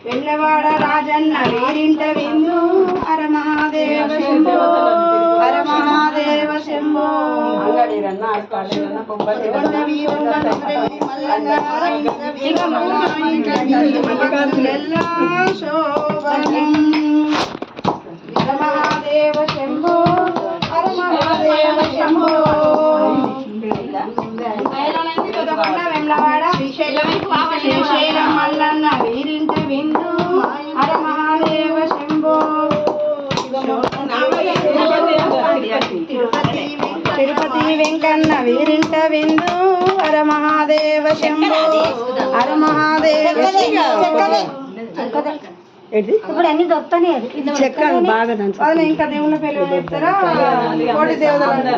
వెల్లవాడ రాజన్న వీరింట విందు హర మహాదేవ శంభో హర మహాదేవ శంభో మహాదేవ శంభో హర మహాదేవ శంభో వెల్లవాడ శ్రీశైలం మల్లన్న వీరింట విందు హర మహాదేవ శంభో తిరుపతి వెంకన్న వీరింట విందు హర మహాదేవ శంభో హర మహాదేవ ఇప్పుడు అన్ని దొరుకుతాయి. ఇంకా దేవుళ్ళ పేరు చెప్తారా కోటి దేవతలు.